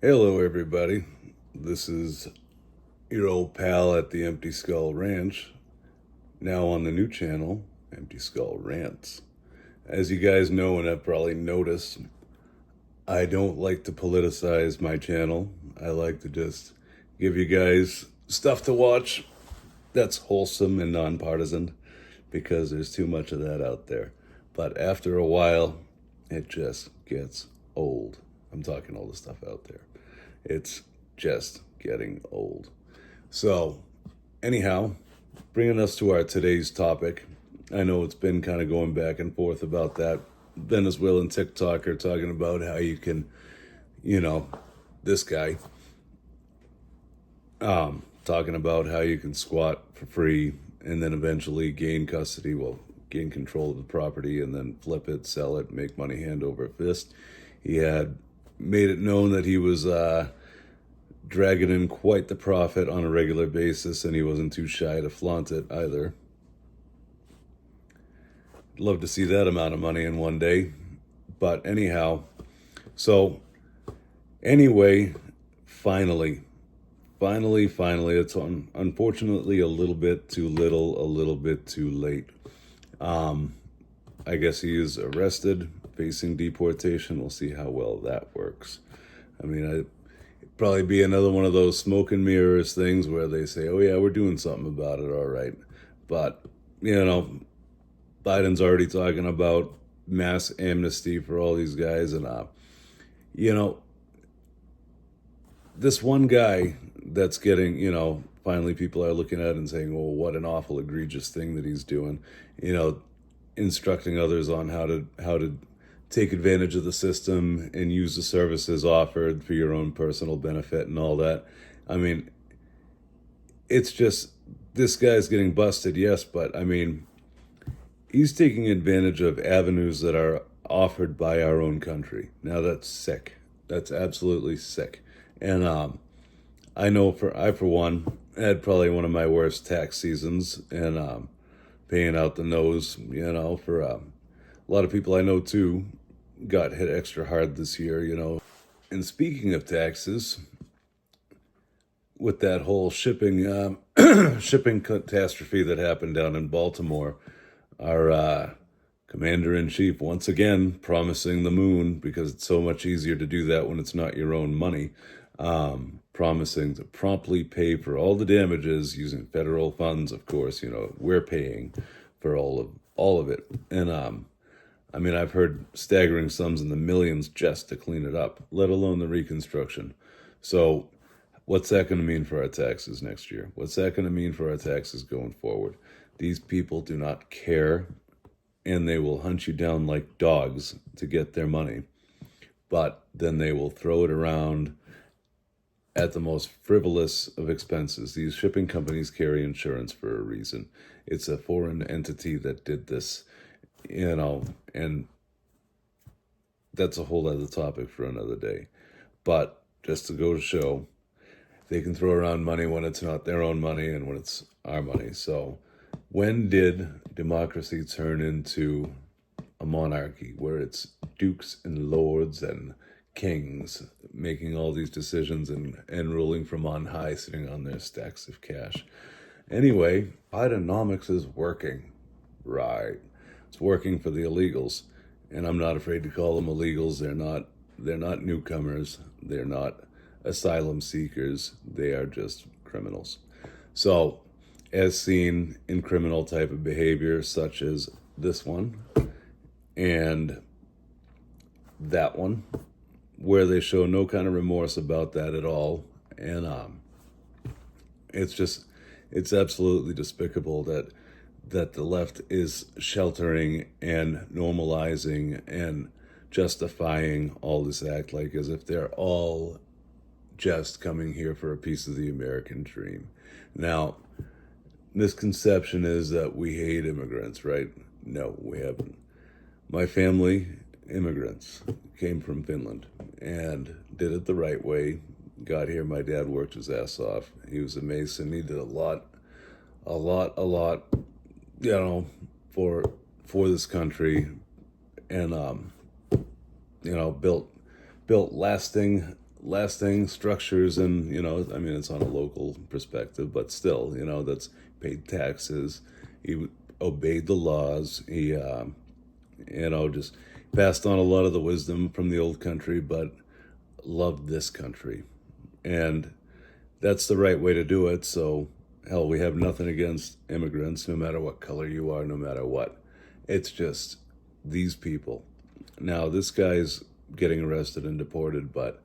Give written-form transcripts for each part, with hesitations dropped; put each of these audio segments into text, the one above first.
Hello, everybody. This is your old pal at the Empty Skull Ranch, now on the new channel, Empty Skull Rants. As you guys know and have probably noticed, I don't like to politicize my channel. I like to just give you guys stuff to watch that's wholesome and nonpartisan because there's too much of that out there. But after a while, it just gets old. I'm talking all the stuff out there. It's just getting old. So, anyhow, bringing us to our today's topic. I know it's been kind of going back and forth about that. Venezuelan TikToker talking about how you can, this guy, talking about how you can squat for free and then eventually gain custody, gain control of the property and then flip it, sell it, make money hand over fist. He had made it known that he was dragging in quite the profit on a regular basis, and he wasn't too shy to flaunt it either. Love to see that amount of money in one day. But anyhow, so anyway, finally, it's unfortunately a little bit too little, a little bit too late. I guess he is arrested, facing deportation. We'll see how well that works. I mean, it'd probably be another one of those smoke and mirrors things where they say, oh yeah, we're doing something about it, all right. But, Biden's already talking about mass amnesty for all these guys. And, this one guy that's getting, finally people are looking at and saying, well, what an awful egregious thing that he's doing, instructing others on how to take advantage of the system and use the services offered for your own personal benefit and all that. I mean, it's just, this guy's getting busted, yes, but I mean, he's taking advantage of avenues that are offered by our own country. Now that's sick. That's absolutely sick. And I know I for one had probably one of my worst tax seasons, and paying out the nose, for a lot of people I know too got hit extra hard this year, And speaking of taxes, with that whole shipping shipping catastrophe that happened down in Baltimore, our commander-in-chief once again promising the moon, because it's so much easier to do that when it's not your own money, promising to promptly pay for all the damages using federal funds. Of course, we're paying for all of it. And I mean, I've heard staggering sums in the millions just to clean it up, let alone the reconstruction. So what's that going to mean for our taxes next year? What's that going to mean for our taxes going forward? These people do not care, and they will hunt you down like dogs to get their money. But then they will throw it around at the most frivolous of expenses. These shipping companies carry insurance for a reason. It's a foreign entity that did this, and that's a whole other topic for another day. But just to go to show, they can throw around money when it's not their own money and when it's our money. So when did democracy turn into a monarchy where it's dukes and lords and kings making all these decisions and ruling from on high, sitting on their stacks of cash? Anyway, Bidenomics is working, right? It's working for the illegals, and I'm not afraid to call them illegals. They're not newcomers. They're not asylum seekers. They are just criminals. So, as seen in criminal type of behavior, such as this one and that one, where they show no kind of remorse about that at all. And it's absolutely despicable that the left is sheltering and normalizing and justifying all this act, like as if they're all just coming here for a piece of the American dream. Now, misconception is that we hate immigrants, right? No, we haven't. My family, immigrants, came from Finland and did it the right way. Got here, my dad worked his ass off. He was a mason. He did a lot, for this country, and built lasting lasting structures, and I mean, it's on a local perspective, but still, that's paid taxes. He obeyed the laws. He just passed on a lot of the wisdom from the old country, but loved this country. And that's the right way to do it. So, hell, we have nothing against immigrants, no matter what color you are, no matter what. It's just these people. Now, this guy's getting arrested and deported, but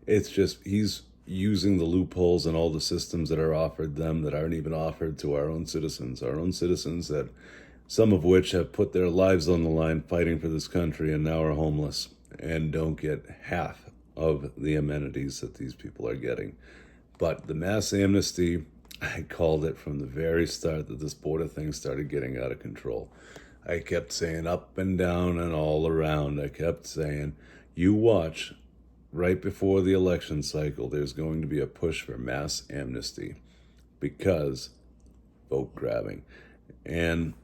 it's just he's using the loopholes and all the systems that are offered them that aren't even offered to our own citizens that some of which have put their lives on the line fighting for this country and now are homeless and don't get half of the amenities that these people are getting. But the mass amnesty, I called it from the very start that this border thing started getting out of control. I kept saying up and down and all around. I kept saying, you watch, right before the election cycle, there's going to be a push for mass amnesty because vote grabbing. And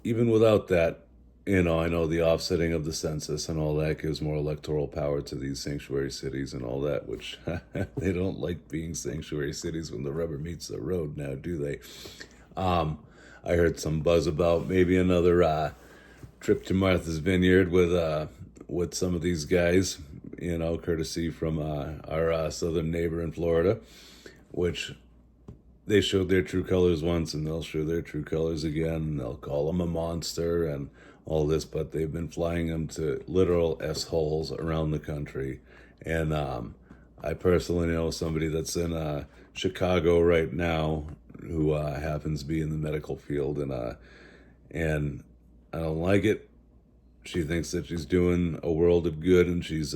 even without that, I know the offsetting of the census and all that gives more electoral power to these sanctuary cities and all that, which they don't like being sanctuary cities when the rubber meets the road now, do they? I heard some buzz about maybe another trip to Martha's Vineyard with some of these guys, courtesy from our southern neighbor in Florida, which they showed their true colors once and they'll show their true colors again. And they'll call him a monster and all this, but they've been flying him to literal S-holes around the country. And I personally know somebody that's in Chicago right now who happens to be in the medical field, and I don't like it. She thinks that she's doing a world of good and she's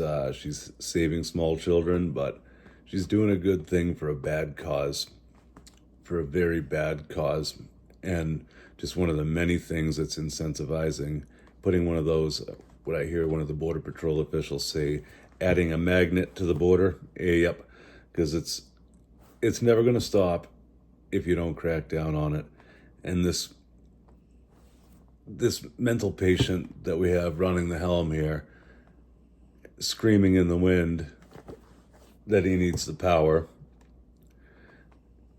saving small children, but she's doing a good thing for a bad cause, for a very bad cause, and just one of the many things that's incentivizing, putting one of those, what I hear one of the Border Patrol officials say, adding a magnet to the border. Yep, because it's never going to stop if you don't crack down on it. And this mental patient that we have running the helm here, screaming in the wind that he needs the power,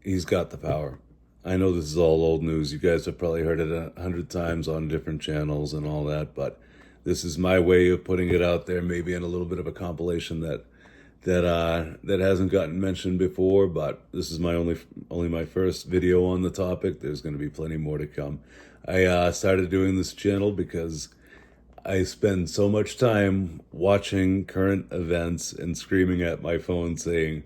he's got the power. I know this is all old news. You guys have probably heard it 100 times on different channels and all that, but this is my way of putting it out there, maybe in a little bit of a compilation that hasn't gotten mentioned before, but this is my only my first video on the topic. There's going to be plenty more to come. I started doing this channel because I spend so much time watching current events and screaming at my phone saying,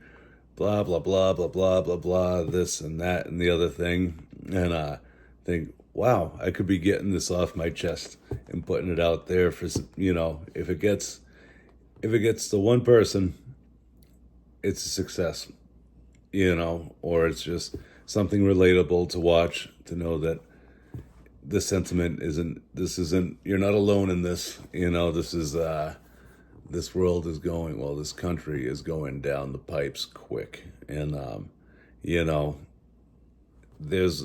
blah, blah, blah, blah, blah, blah, blah, this and that and the other thing. And think, wow, I could be getting this off my chest and putting it out there for, if it gets to one person, it's a success, or it's just something relatable to watch, to know that the sentiment isn't, you're not alone in this, this world is going, this country is going down the pipes quick. And, there's,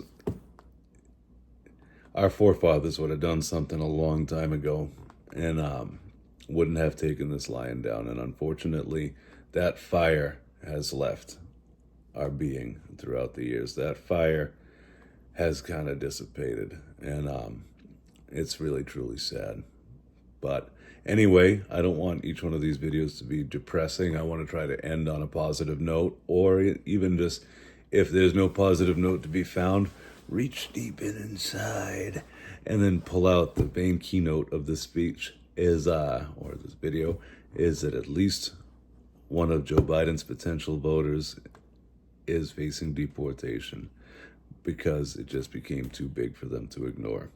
our forefathers would have done something a long time ago and wouldn't have taken this lying down. And unfortunately, that fire has left our being throughout the years. That fire has kind of dissipated, and it's really, truly sad. But anyway, I don't want each one of these videos to be depressing. I want to try to end on a positive note, or even just, if there's no positive note to be found, reach deep inside and then pull out the main keynote of this speech or this video, is that at least one of Joe Biden's potential voters is facing deportation because it just became too big for them to ignore.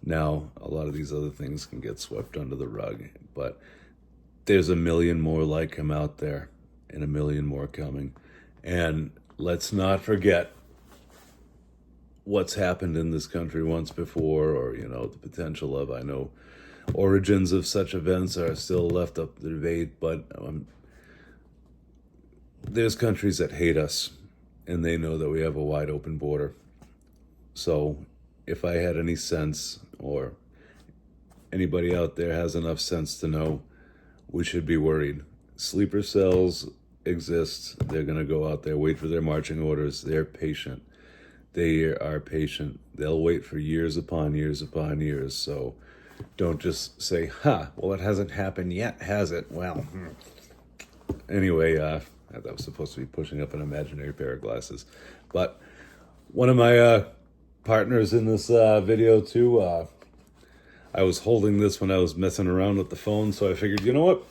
Now, a lot of these other things can get swept under the rug, but there's a million more like him out there and a million more coming. And let's not forget what's happened in this country once before, or, the potential of, I know origins of such events are still left up to debate, but there's countries that hate us and they know that we have a wide open border. So if I had any sense, or anybody out there has enough sense to know, we should be worried. Sleeper cells exists. They're going to go out there, wait for their marching orders. They're patient. They are patient. They'll wait for years upon years upon years. So don't just say, well, it hasn't happened yet, has it? Well, anyway, that was supposed to be pushing up an imaginary pair of glasses. But one of my partners in this video, too, I was holding this when I was messing around with the phone, so I figured, you know what?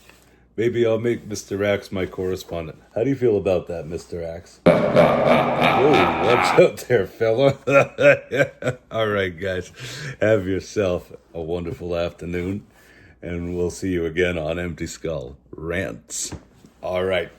Maybe I'll make Mr. Axe my correspondent. How do you feel about that, Mr. Axe? Whoa, watch out there, fella. All right, guys. Have yourself a wonderful afternoon, and we'll see you again on Empty Skull Rants. All right.